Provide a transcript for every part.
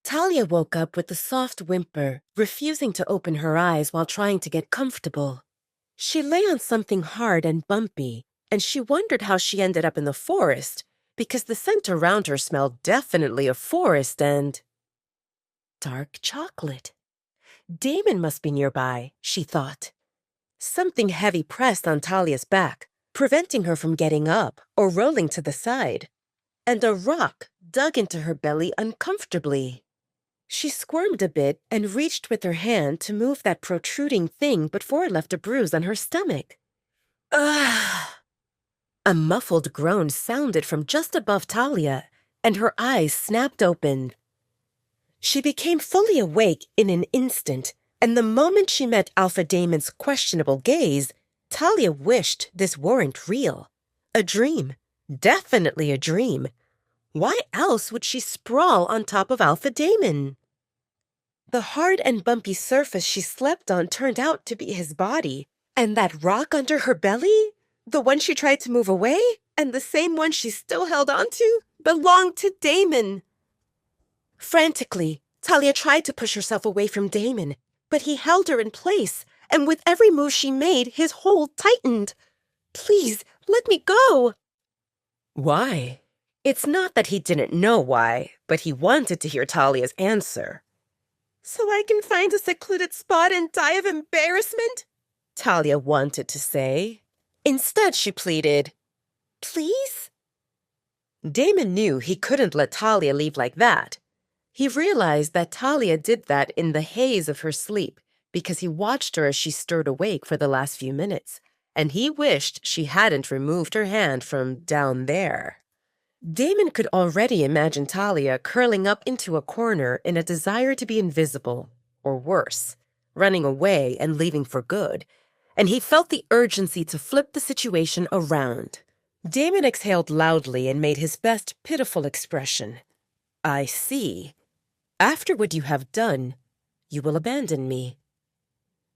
Talia woke up with a soft whimper, refusing to open her eyes while trying to get comfortable. She lay on something hard and bumpy, and she wondered how she ended up in the forest, because the scent around her smelled definitely of forest and dark chocolate. Damon must be nearby, she thought. Something heavy pressed on Talia's back, preventing her from getting up or rolling to the side, and a rock dug into her belly uncomfortably. She squirmed a bit and reached with her hand to move that protruding thing before it left a bruise on her stomach. Ugh! A muffled groan sounded from just above Talia, and her eyes snapped open. She became fully awake in an instant, and the moment she met Alpha Damon's questionable gaze, Talia wished this weren't real. A dream. Definitely a dream. Why else would she sprawl on top of Alpha Damon? The hard and bumpy surface she slept on turned out to be his body, and that rock under her belly, the one she tried to move away, and the same one she still held onto, belonged to Damon. Frantically, Talia tried to push herself away from Damon, but he held her in place, and with every move she made, his hold tightened. Please, let me go. Why? It's not that he didn't know why, but he wanted to hear Talia's answer. So I can find a secluded spot and die of embarrassment? Talia wanted to say. Instead, she pleaded, Please? Damon knew he couldn't let Talia leave like that. He realized that Talia did that in the haze of her sleep because he watched her as she stirred awake for the last few minutes, and he wished she hadn't removed her hand from down there. Damon could already imagine Talia curling up into a corner in a desire to be invisible, or worse, running away and leaving for good, and he felt the urgency to flip the situation around. Damon exhaled loudly and made his best pitiful expression. I see. After what you have done, you will abandon me.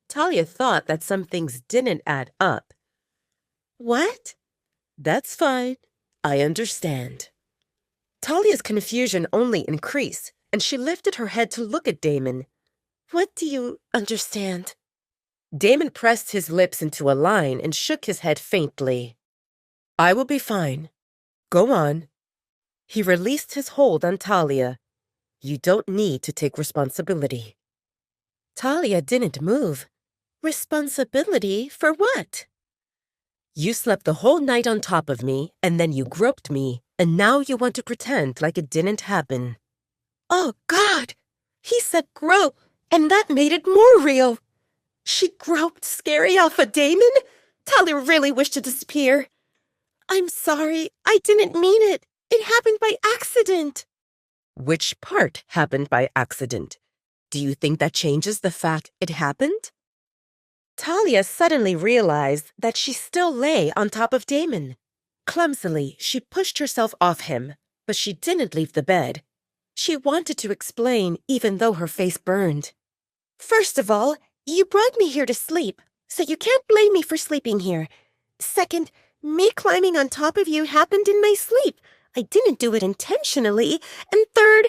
Talia thought that some things didn't add up. What? That's fine. I understand. Talia's confusion only increased, and she lifted her head to look at Damon. What do you understand? Damon pressed his lips into a line and shook his head faintly. I will be fine. Go on. He released his hold on Talia. You don't need to take responsibility. Talia didn't move. Responsibility for what? You slept the whole night on top of me, and then you groped me, and now you want to pretend like it didn't happen. Oh, God! He said grope, and that made it more real. She groped scary Alpha Damon? Talia really wished to disappear. I'm sorry, I didn't mean it. It happened by accident. Which part happened by accident? Do you think that changes the fact it happened? Talia suddenly realized that she still lay on top of Damon. Clumsily, she pushed herself off him, but she didn't leave the bed. She wanted to explain even though her face burned. First of all, you brought me here to sleep, so you can't blame me for sleeping here. Second, me climbing on top of you happened in my sleep. I didn't do it intentionally. And third,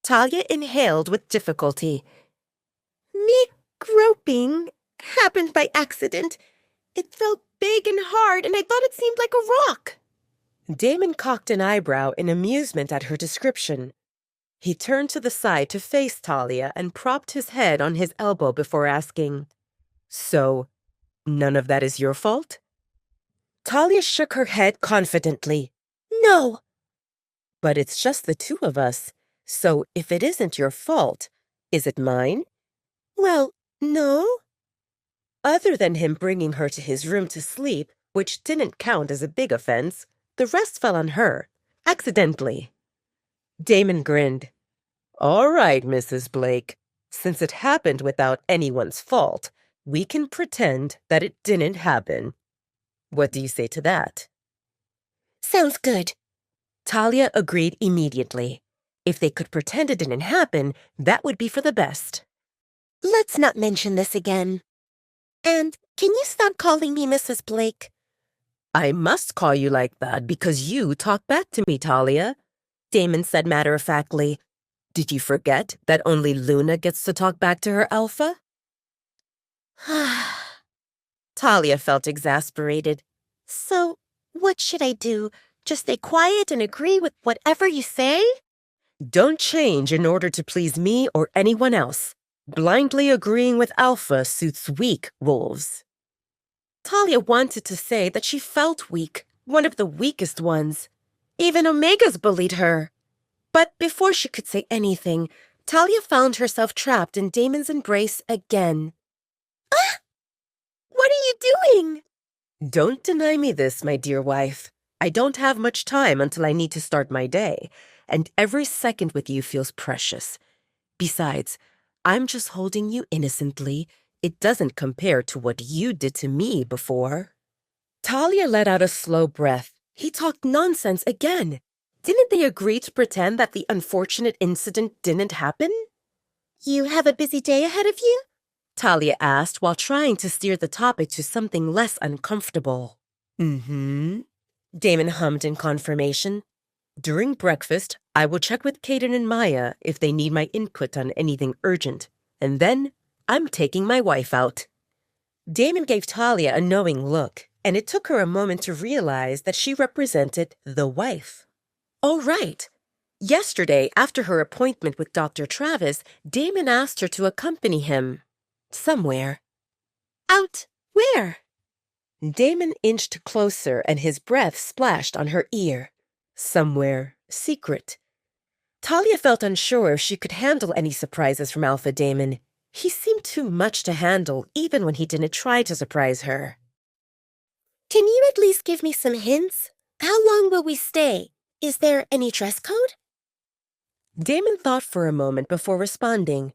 Talia inhaled with difficulty. Me groping happened by accident. It felt big and hard, and I thought it seemed like a rock. Damon cocked an eyebrow in amusement at her description. He turned to the side to face Talia and propped his head on his elbow before asking, So, none of that is your fault? Talia shook her head confidently. No. But it's just the two of us, so if it isn't your fault, is it mine? Well, no. Other than him bringing her to his room to sleep, which didn't count as a big offense, the rest fell on her, accidentally. Damon grinned. All right, Mrs. Blake. Since it happened without anyone's fault, we can pretend that it didn't happen. What do you say to that? Sounds good. Talia agreed immediately. If they could pretend it didn't happen, that would be for the best. Let's not mention this again. And can you stop calling me Mrs. Blake? I must call you like that because you talk back to me, Talia, Damon said matter-of-factly. Did you forget that only Luna gets to talk back to her alpha? Talia felt exasperated. So, what should I do? Just stay quiet and agree with whatever you say? Don't change in order to please me or anyone else. Blindly agreeing with Alpha suits weak wolves. Talia wanted to say that she felt weak, one of the weakest ones. Even Omegas bullied her. But before she could say anything, Talia found herself trapped in Damon's embrace again. Ah! What are you doing? Don't deny me this, my dear wife. I don't have much time until I need to start my day, and every second with you feels precious. Besides, I'm just holding you innocently. It doesn't compare to what you did to me before. Talia let out a slow breath. He talked nonsense again. Didn't they agree to pretend that the unfortunate incident didn't happen? You have a busy day ahead of you? Talia asked while trying to steer the topic to something less uncomfortable. Mm-hmm. Damon hummed in confirmation. During breakfast, I will check with Kaden and Maya if they need my input on anything urgent. And then, I'm taking my wife out. Damon gave Talia a knowing look, and it took her a moment to realize that she represented the wife. Oh, right. Yesterday, after her appointment with Dr. Travis, Damon asked her to accompany him. Somewhere. Out where? Damon inched closer and his breath splashed on her ear. Somewhere secret. Talia felt unsure if she could handle any surprises from Alpha Damon. He seemed too much to handle even when he didn't try to surprise her. Can you at least give me some hints? How long will we stay? Is there any dress code? Damon thought for a moment before responding.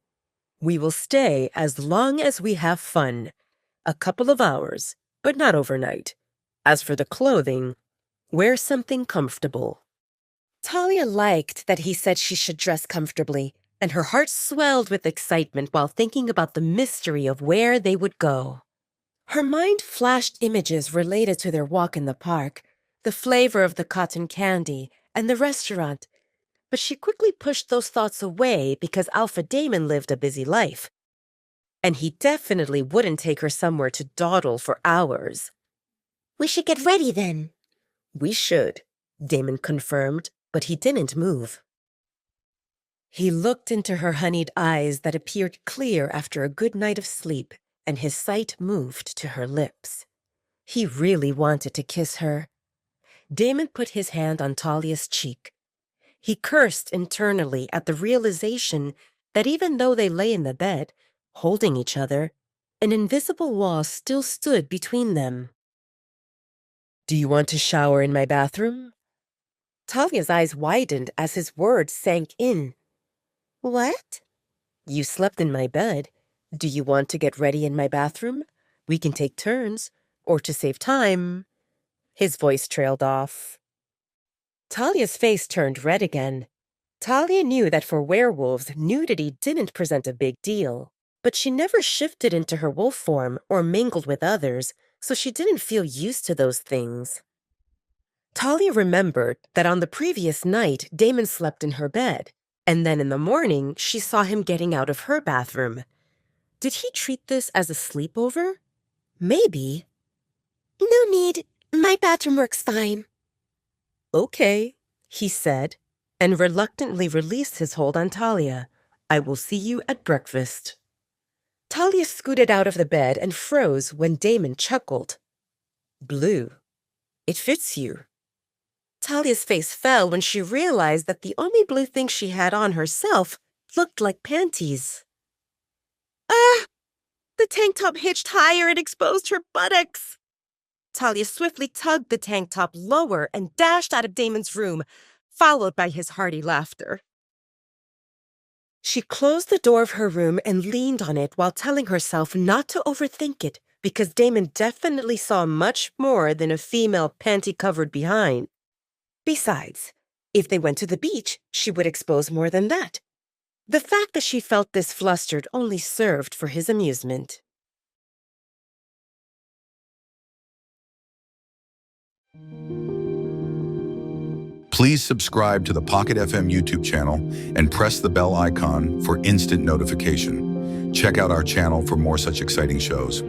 We will stay as long as we have fun. A couple of hours, but not overnight. As for the clothing, wear something comfortable. Talia liked that he said she should dress comfortably, and her heart swelled with excitement while thinking about the mystery of where they would go. Her mind flashed images related to their walk in the park, the flavor of the cotton candy, and the restaurant. But she quickly pushed those thoughts away because Alpha Damon lived a busy life. And he definitely wouldn't take her somewhere to dawdle for hours. We should get ready then. We should, Damon confirmed, but he didn't move. He looked into her honeyed eyes that appeared clear after a good night of sleep, and his sight moved to her lips. He really wanted to kiss her. Damon put his hand on Talia's cheek. He cursed internally at the realization that even though they lay in the bed, holding each other, an invisible wall still stood between them. Do you want to shower in my bathroom? Talia's eyes widened as his words sank in. What? You slept in my bed. Do you want to get ready in my bathroom? We can take turns, or to save time. His voice trailed off. Talia's face turned red again. Talia knew that for werewolves, nudity didn't present a big deal, but she never shifted into her wolf form or mingled with others, so she didn't feel used to those things. Talia remembered that on the previous night, Damon slept in her bed, and then in the morning, she saw him getting out of her bathroom. Did he treat this as a sleepover? Maybe. No need. My bathroom works fine. Okay, he said, and reluctantly released his hold on Talia. I will see you at breakfast. Talia scooted out of the bed and froze when Damon chuckled. Blue. It fits you. Talia's face fell when she realized that the only blue thing she had on herself looked like panties. Ah! The tank top hitched higher and exposed her buttocks. Talia swiftly tugged the tank top lower and dashed out of Damon's room, followed by his hearty laughter. She closed the door of her room and leaned on it while telling herself not to overthink it, because Damon definitely saw much more than a female panty-covered behind. Besides, if they went to the beach, she would expose more than that. The fact that she felt this flustered only served for his amusement. Please subscribe to the Pocket FM YouTube channel and press the bell icon for instant notification. Check out our channel for more such exciting shows.